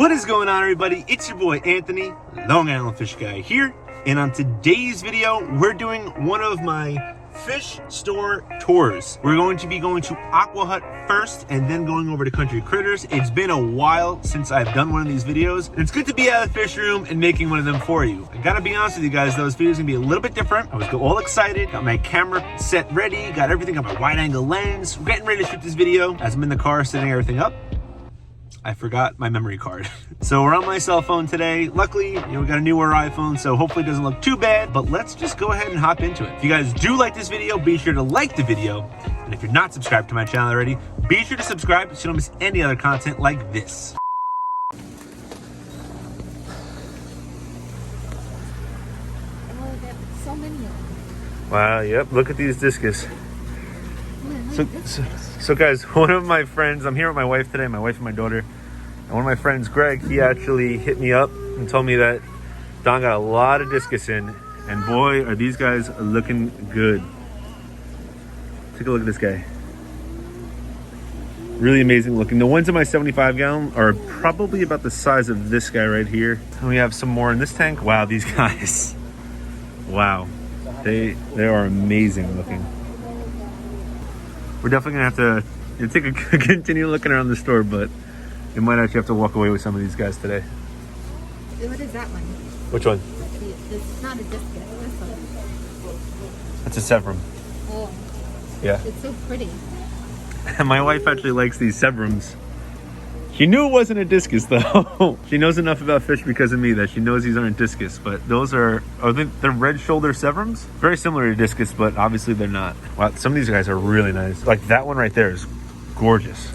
What is going on, everybody? It's your boy Anthony, Long Island Fish Guy here, and on today's video we're doing one of my fish store tours. We're going to be going to Aqua Hut first and then going over to Country Critters. It's been a while since I've done one of these videos, and it's good to be out of the fish room and making one of them for you. I gotta be honest with you guys, those videos are gonna be a little bit different. I was all excited, got my camera set ready, got everything, got my wide angle lens, we're getting ready to shoot this video. As I'm in the car setting everything up, I forgot my memory card. So we're on my cell phone today. Luckily, we got a newer iPhone, so hopefully it doesn't look too bad, but let's just go ahead and hop into it. If you guys do like this video, be sure to like the video. And if you're not subscribed to my channel already, be sure to subscribe so you don't miss any other content like this. Oh, there's so many of them. Wow, yep, look at these discus. So guys, one of my friends, I'm here with my wife today, my wife and my daughter, and one of my friends, Greg, he actually hit me up and told me that Don got a lot of discus in, and boy, are these guys looking good. Take a look at this guy. Really amazing looking. The ones in my 75 gallon are probably about the size of this guy right here. And we have some more in this tank. Wow, these guys. Wow. They are amazing looking. We're definitely gonna have to take a continue looking around the store, but you might actually have to walk away with some of these guys today. What is that one? Which one? It's not a discus. This one. That's a Severum. Oh. Yeah. It's so pretty. And my wife actually likes these Severums. She knew it wasn't a discus though. She knows enough about fish because of me that she knows these aren't discus, but those are they're red shoulder Severums. Very similar to discus, but obviously they're not. Wow, some of these guys are really nice. Like that one right there is gorgeous.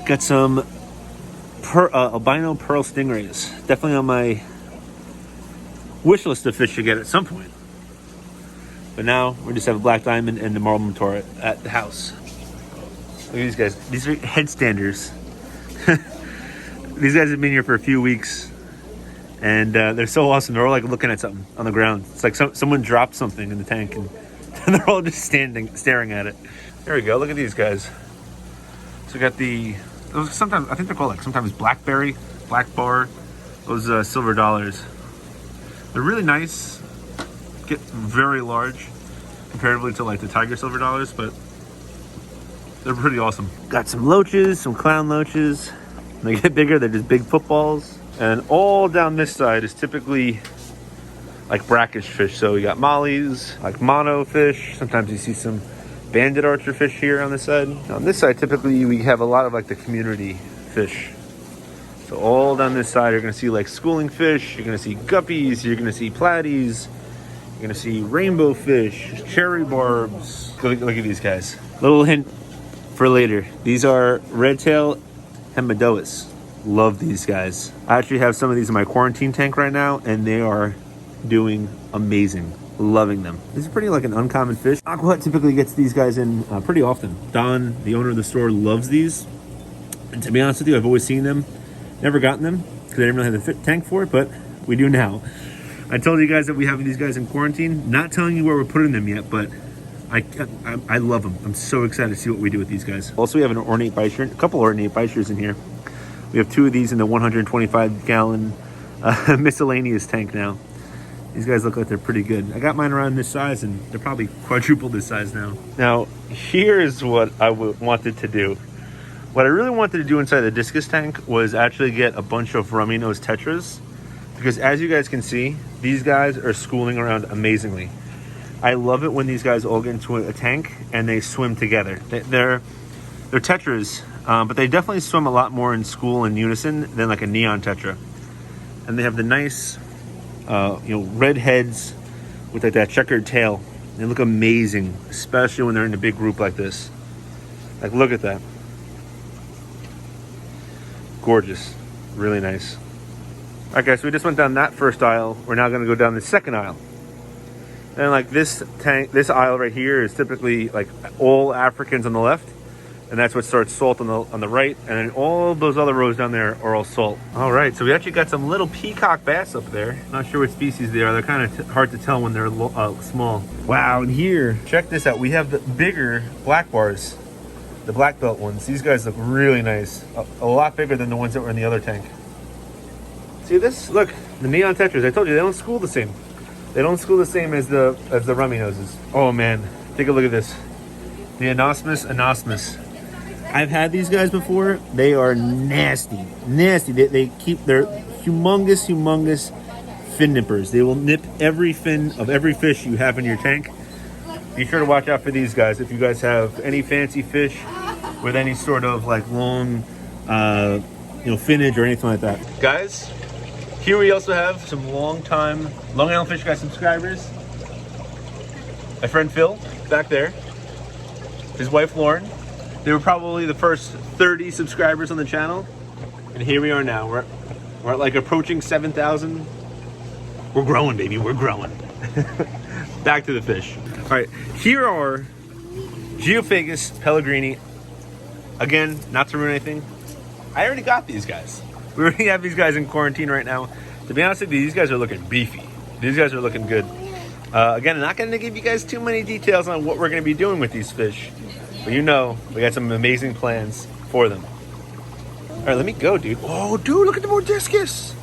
Got some albino pearl stingrays. Definitely on my wish list of fish to get at some point. But now we just have a black diamond and the marble mentor at the house. Look at these guys. These are headstanders. These guys have been here for a few weeks, and they're so awesome. They're all like looking at something on the ground. It's like someone dropped something in the tank, and they're all just staring at it. There we go. Look at these guys. So we got those sometimes, I think they're called like sometimes blackberry, black bar, those silver dollars. They're really nice. Get very large comparatively to like the tiger silver dollars, but they're pretty awesome. Got some loaches, some clown loaches. When they get bigger, they're just big footballs. And all down this side is typically like brackish fish. So we got mollies, like mono fish. Sometimes you see some banded archer fish here on this side. On this side, typically we have a lot of like the community fish. So all down this side, you're gonna see like schooling fish. You're gonna see guppies. You're gonna see platies. You're gonna see rainbow fish, cherry barbs. Look at these guys. Little hint for later. These are red tail hemidoas. Love these guys. I actually have some of these in my quarantine tank right now, and they are doing amazing. Loving them. These are pretty like an uncommon fish. Aqua Hut typically gets these guys in pretty often. Don, the owner of the store, loves these. And to be honest with you, I've always seen them. Never gotten them because I didn't really have the tank for it, but we do now. I told you guys that we have these guys in quarantine. Not telling you where we're putting them yet, but I love them. I'm so excited to see what we do with these guys. Also, we have an ornate bichir, a couple ornate bichirs in here. We have two of these in the 125 gallon miscellaneous tank now. These guys look like they're pretty good. I got mine around this size, and they're probably quadruple this size now. Now, here's what I wanted to do. What I really wanted to do inside the discus tank was actually get a bunch of rummy nose tetras, because as you guys can see, these guys are schooling around amazingly. I love it when these guys all get into a tank and they swim together. They're tetras, but they definitely swim a lot more in school in unison than like a neon tetra. And they have the nice, red heads with like that checkered tail. They look amazing, especially when they're in a big group like this. Like, look at that. Gorgeous, really nice. All right, guys, so we just went down that first aisle. We're now going to go down the second aisle. And like this aisle right here is typically like all Africans on the left, and that's what starts salt on the right, and then all those other rows down there are all salt. All right, so we actually got some little peacock bass up there. Not sure what species they are. They're kind of hard to tell when they're small. Wow, and here, check this out. We have the bigger black bars the black belt ones. These guys look really nice. A lot bigger than the ones that were in the other tank. See this? Look, the neon tetras. I told you they don't school the same. They don't school the same as the rummy noses. Oh man, take a look at this. The anosmus. I've had these guys before. They are nasty. They keep their humongous fin nippers. They will nip every fin of every fish you have in your tank. Be sure to watch out for these guys if you guys have any fancy fish with any sort of like long finnage or anything like that. Guys, here we also have some Long Island Fish Guy subscribers. My friend Phil back there, his wife Lauren. They were probably the first 30 subscribers on the channel, and here we are now. We're at like approaching 7,000. We're growing, baby. We're growing. Back to the fish. All right, here are Geophagus pellegrini. Again, not to ruin anything, I already got these guys. We already have these guys in quarantine right now. To be honest with you, these guys are looking beefy. These guys are looking good. Again, I'm not going to give you guys too many details on what we're going to be doing with these fish, but you know, we got some amazing plans for them. All right, let me go, dude. Oh, dude, look at the more discus.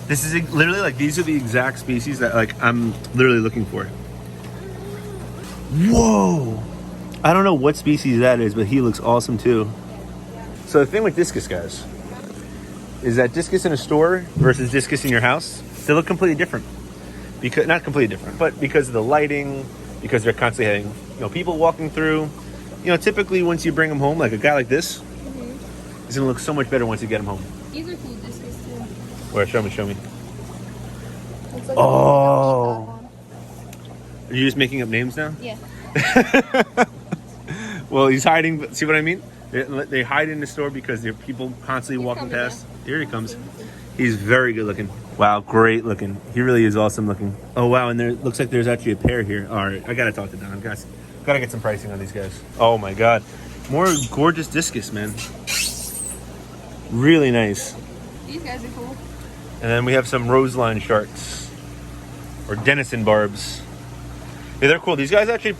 This is literally like, these are the exact species that like I'm literally looking for. Whoa. I don't know what species that is, but he looks awesome too. So the thing with discus, guys, is that discus in a store versus discus in your house, they look completely different. Because, not completely different, but because of the lighting, because they're constantly having people walking through. Typically once you bring them home, like a guy like this, it's gonna look so much better once you get him home. These are cool discus too. Where? Show me. Like oh. Are you just making up names now? Yeah. Well, he's hiding. See what I mean? They hide in the store because there are people constantly walking past. Now. Here he comes. He's very good looking. Wow, great looking. He really is awesome looking. Oh wow, and there looks like there's actually a pair here. All right, I gotta talk to Don. Guys, gotta get some pricing on these guys. Oh my god, more gorgeous discus, man. Really nice. These guys are cool. And then we have some roseline sharks or denison barbs. Yeah, they're cool. These guys actually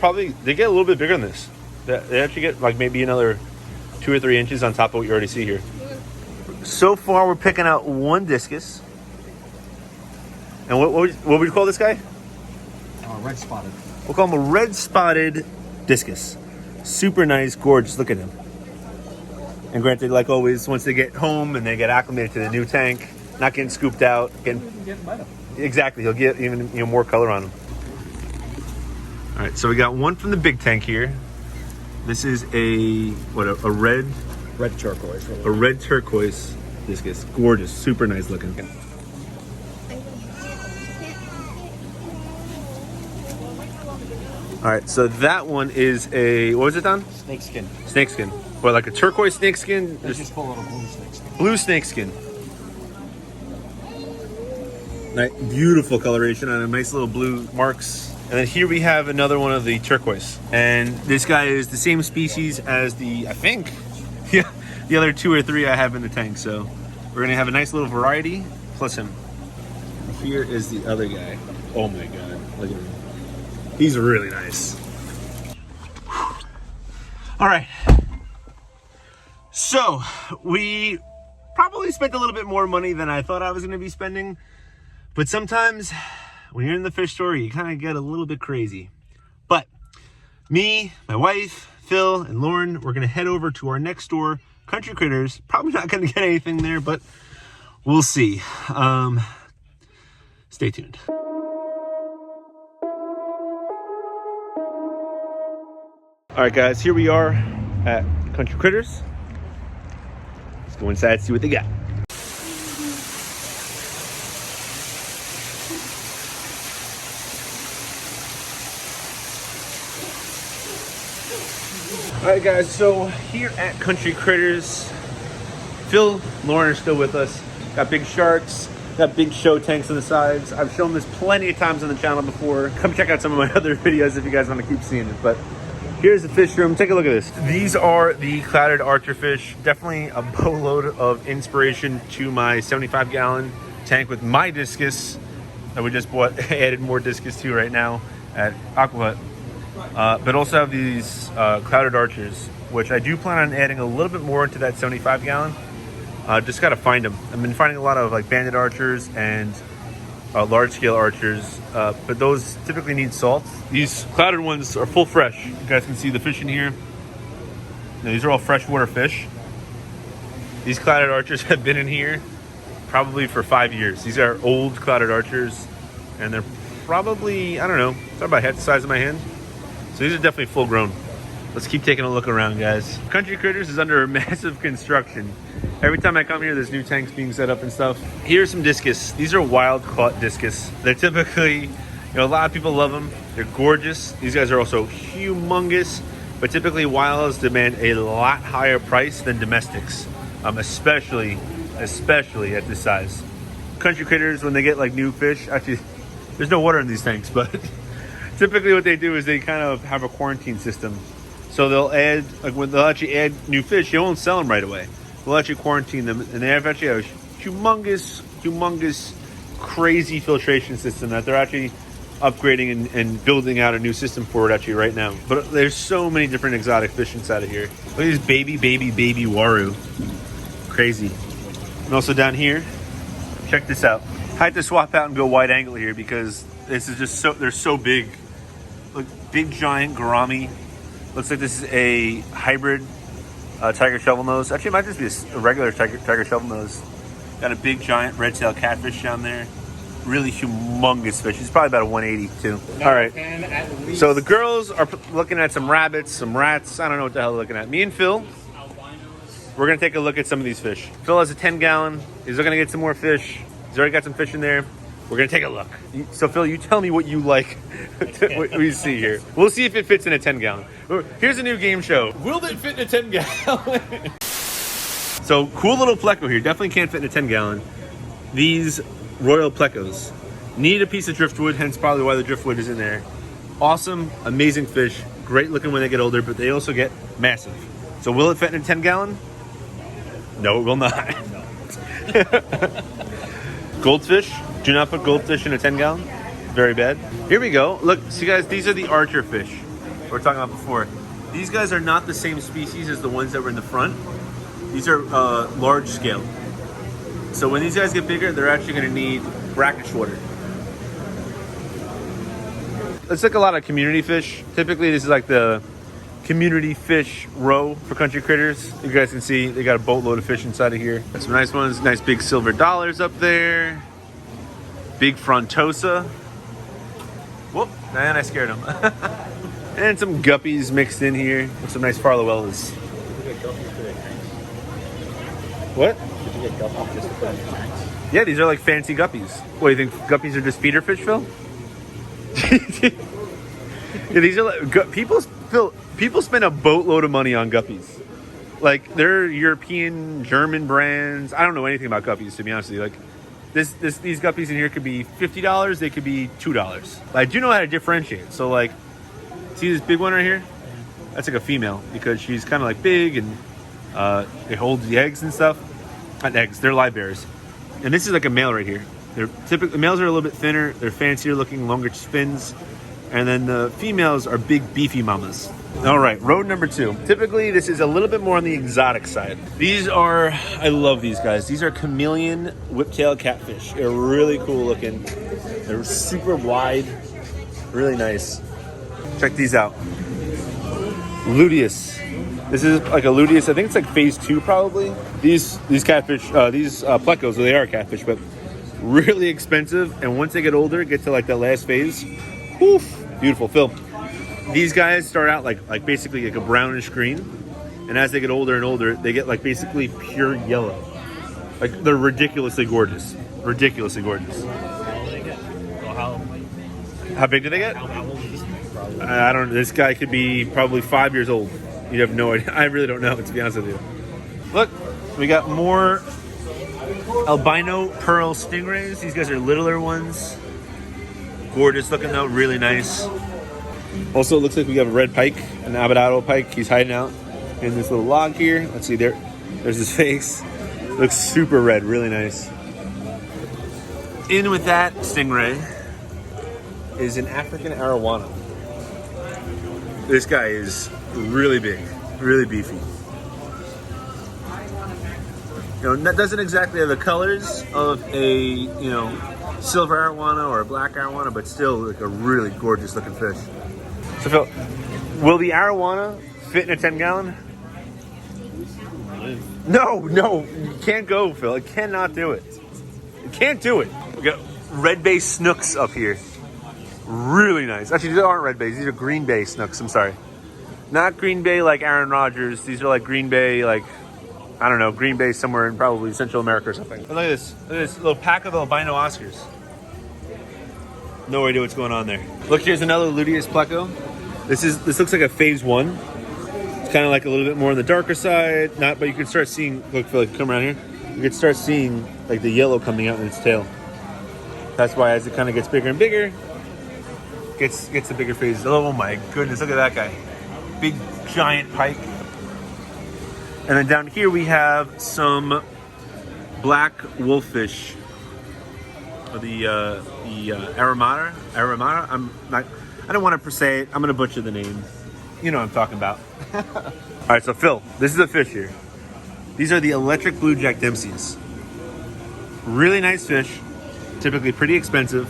they get a little bit bigger than this. They actually get like maybe another 2 or 3 inches on top of what you already see here. So far, we're picking out one discus. And what would you call this guy? Red spotted. We'll call him a red spotted discus. Super nice, gorgeous. Look at him. And granted, like always, once they get home and they get acclimated to the new tank, not getting scooped out, exactly, he'll get even more color on him. All right, so we got one from the big tank here. This is a red turquoise. A red turquoise discus. Gorgeous, super nice looking. All right, so that one is a, what was it, Don? Snakeskin. Snakeskin. Or like a turquoise snakeskin? They just call it a blue snakeskin. Blue snakeskin. Nice, beautiful coloration on a nice little blue marks. And then here we have another one of the turquoise. And this guy is the same species as the, I think, yeah, the other 2 or 3 I have in the tank. So we're gonna have a nice little variety plus him. Here is the other guy. Oh my God, look at him. He's really nice. All right. So we probably spent a little bit more money than I thought I was gonna be spending. But sometimes when you're in the fish store, you kind of get a little bit crazy. But me, my wife, Phil, and Lauren, we're gonna head over to our next store, Country Critters. Probably not gonna get anything there, but we'll see. Stay tuned. All right, guys, here we are at Country Critters. Let's go inside and see what they got. All right, guys, so here at Country Critters, Phil, Lauren are still with us. Got big sharks, got big show tanks on the sides. I've shown this plenty of times on the channel before. Come check out some of my other videos if you guys want to keep seeing it. But here's the fish room. Take a look at this. These are the clouded archerfish. Definitely a boatload of inspiration to my 75-gallon tank with my discus that we just bought. Added more discus to right now at Aqua Hut. but also have these clouded archers, which I do plan on adding a little bit more into that 75 gallon. Just got to find them. I've been finding a lot of like banded archers and large scale archers, but those typically need salt. These clouded ones are full fresh. You guys can see the fish in here. Now, these are all freshwater fish. These clouded archers have been in here probably for 5 years. These are old clouded archers, and they're probably, I don't know, they're about half the size of my hand. So these are definitely full grown. Let's keep taking a look around, guys. Country Critters is under massive construction. Every time I come here, there's new tanks being set up and stuff. Here's some discus. These are wild caught discus. They're typically, a lot of people love them. They're gorgeous. These guys are also humongous, but typically wilds demand a lot higher price than domestics, especially at this size. Country Critters, when they get like new fish, actually, there's no water in these tanks, but typically what they do is they kind of have a quarantine system. So they'll add, like when they'll actually add new fish, they won't sell them right away. They'll actually quarantine them, and they have actually a humongous, crazy filtration system that they're actually upgrading and building out a new system for it actually right now. But there's so many different exotic fish inside of here. Look at this baby waru. Crazy. And also down here, check this out. I had to swap out and go wide angle here because this is just they're so big. Look, big giant gourami. Looks like this is a hybrid tiger shovelnose. Actually, it might just be a regular tiger shovelnose. Got a big giant red tail catfish down there. Really humongous fish. It's probably about a 180 too. All right. So the girls are looking at some rabbits, some rats. I don't know what the hell they're looking at. Me and Phil, we're gonna take a look at some of these fish. Phil has a 10 gallon. He's looking to get some more fish. He's already got some fish in there. We're gonna take a look. So Phil, you tell me what you like, what we see here. We'll see if it fits in a 10 gallon. Here's a new game show. Will it fit in a 10 gallon? So cool little pleco here. Definitely can't fit in a 10 gallon. These royal plecos need a piece of driftwood, hence probably why the driftwood is in there. Awesome, amazing fish. Great looking when they get older, but they also get massive. So will it fit in a 10 gallon? No, it will not. Goldfish. Do not put goldfish in a 10 gallon. Very bad. Here we go. Look, see guys, these are the archer fish we were talking about before. These guys are not the same species as the ones that were in the front. These are large scale. So when these guys get bigger, they're actually going to need brackish water. It's like a lot of community fish. Typically, this is like the community fish row for Country Critters. You guys can see they got a boatload of fish inside of here. Some nice ones, nice big silver dollars up there. Big frontosa. Whoop, man, I scared him. And some guppies mixed in here with some nice farlowellas. What? Did you get guppies just to put in your tanks? Yeah, these are like fancy guppies. What, you think guppies are just feeder fish, Phil? Yeah, these are like people spend a boatload of money on guppies. Like they're European, German brands. I don't know anything about guppies, to be honest with you. Like these guppies in here could be $50. They could be $2. But I do know how to differentiate. So like, see this big one right here? That's like a female because she's kind of like big and it holds the eggs and stuff. Not eggs, they're live bears. And this is like a male right here. They're typically, the males are a little bit thinner. They're fancier looking, longer fins. And then the females are big, beefy mamas. All right, road number 2. Typically, this is a little bit more on the exotic side. These are, I love these guys. These are chameleon whiptail catfish. They're really cool looking. They're super wide, really nice. Check these out. Luteus. This is like a luteus. I think it's like phase 2 probably. These catfish, these plecos, well, they are catfish, but really expensive. And once they get older, get to like that last phase, woof, beautiful. Phil, these guys start out like basically like a brownish green, and as they get older and older, they get like basically pure yellow. Like they're ridiculously gorgeous. Ridiculously gorgeous. How big do they get? How old is this thing probably? I don't know. This guy could be probably 5 years old. You have no idea. I really don't know, to be honest with you. Look, we got more albino pearl stingrays. These guys are littler ones. Gorgeous looking though, really nice. Also, it looks like we have a red pike, an abadado pike. He's hiding out in this little log here. Let's see, there's his face. Looks super red, really nice. In with that stingray is an African arowana. This guy is really big, really beefy. You know, that doesn't exactly have the colors of a, you know, silver arowana or a black arowana, but still like a really gorgeous looking fish. So Phil, will the arowana fit in a 10-gallon? No, you can't go, Phil. It cannot do it. You can't do it. We got red bay snooks up here. Really nice. Actually, these aren't red bays. These are green bay snooks. I'm sorry. Not green bay like Aaron Rodgers. These are like green bay, like, I don't know, green bay somewhere in probably Central America or something. And look at this. Look at this little pack of albino Oscars. No idea what's going on there. Look, here's another Luteus pleco. This looks like a phase 1. It's kind of like a little bit more on the darker side. Not, but you can start seeing, look, Phil, come around here. You can start seeing like the yellow coming out in its tail. That's why as it kind of gets bigger and bigger, gets the bigger phases. Oh my goodness, look at that guy. Big giant pike. And then down here we have some black wolffish. The Aramata. I don't want to say it. I'm going to butcher the name. You know what I'm talking about. All right, so Phil, this is a fish here. These are the electric blue Jack Dempseys. Really nice fish. Typically pretty expensive.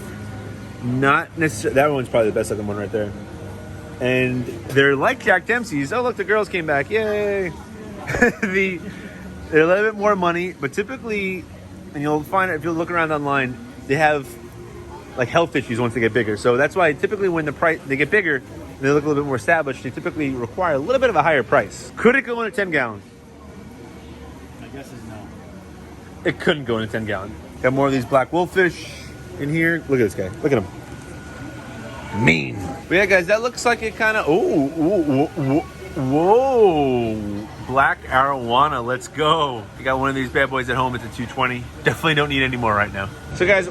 Not necessarily, that one's probably the best looking one right there. And they're like Jack Dempsey's. Oh, look, the girls came back. Yay. They're a little bit more money, but typically, and you'll find it if you look around online, they have like health issues once they get bigger. So that's why typically when they get bigger, and they look a little bit more established, they typically require a little bit of a higher price. Could it go in a 10-gallon? My guess is no. It couldn't go in a 10-gallon. Got more of these black wolffish in here. Look at this guy. Look at him. Mean. But yeah, guys, that looks like it kind of. Whoa. Black arowana. Let's go. You got one of these bad boys at home. It's a 220. Definitely don't need any more right now. So, guys,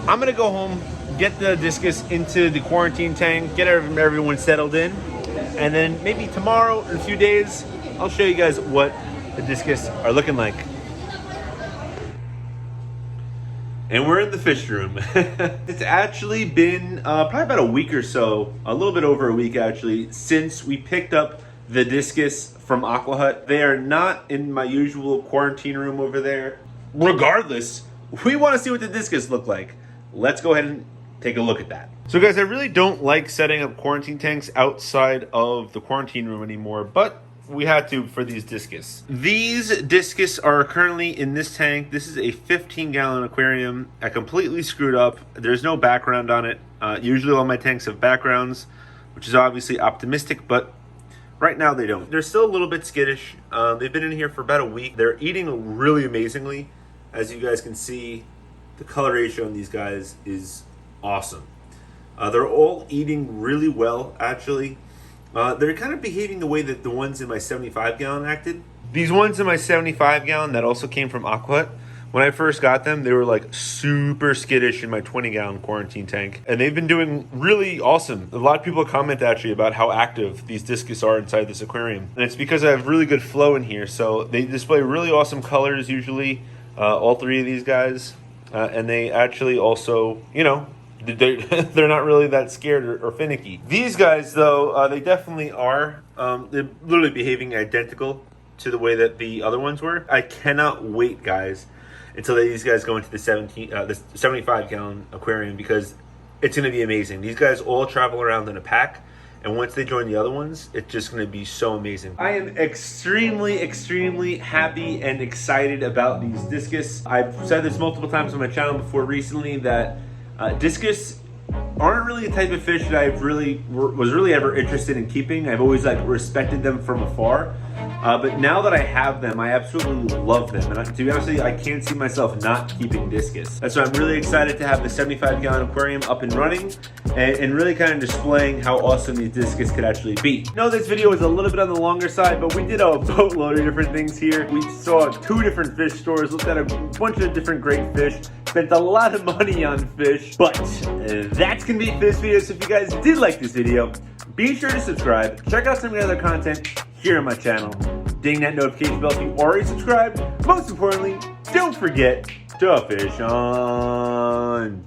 I'm going to go home, get the Discus into the quarantine tank, get everyone settled in. And then maybe tomorrow, in a few days, I'll show you guys what the Discus are looking like. And we're in the fish room. It's actually been probably about a week or so, a little bit over a week actually, since we picked up the Discus from Aqua Hut. They are not in my usual quarantine room over there. Regardless, we want to see what the Discus look like. Let's go ahead and take a look at that. So guys, I really don't like setting up quarantine tanks outside of the quarantine room anymore, but we had to for these Discus. These Discus are currently in this tank. This is a 15-gallon aquarium. I completely screwed up. There's no background on it. Usually all my tanks have backgrounds, which is obviously optimistic, but right now they don't. They're still a little bit skittish. They've been in here for about a week. They're eating really amazingly. As you guys can see, the color ratio on these guys is awesome. They're all eating really well, actually. They're kind of behaving the way that the ones in my 75-gallon acted. These ones in my 75-gallon that also came from Aqua Hut, when I first got them, they were like super skittish in my 20-gallon quarantine tank. And they've been doing really awesome. A lot of people comment actually about how active these Discus are inside this aquarium. And it's because I have really good flow in here. So they display really awesome colors usually, all three of these guys. And they actually also, you know, they're not really that scared or finicky. These guys, though, they definitely are. They're literally behaving identical to the way that the other ones were. I cannot wait, guys, until these guys go into the 75-gallon aquarium, because it's going to be amazing. These guys all travel around in a pack, and once they join the other ones, it's just going to be so amazing. I am extremely happy and excited about these Discus. I've said this multiple times on my channel before recently that Discus aren't really a type of fish that I was really ever interested in keeping. I've always respected them from afar. But now that I have them, I absolutely love them. And to be honest with you, I can't see myself not keeping Discus. That's why I'm really excited to have the 75-gallon aquarium up and running and really kind of displaying how awesome these Discus could actually be. I know this video was a little bit on the longer side, but we did a boatload of different things here. We saw 2 different fish stores, looked at a bunch of different great fish, spent a lot of money on fish, but that's gonna be it for this video. So if you guys did like this video, be sure to subscribe. Check out some of the other content here on my channel. Ding that notification bell if you already subscribed. Most importantly, don't forget to fish on.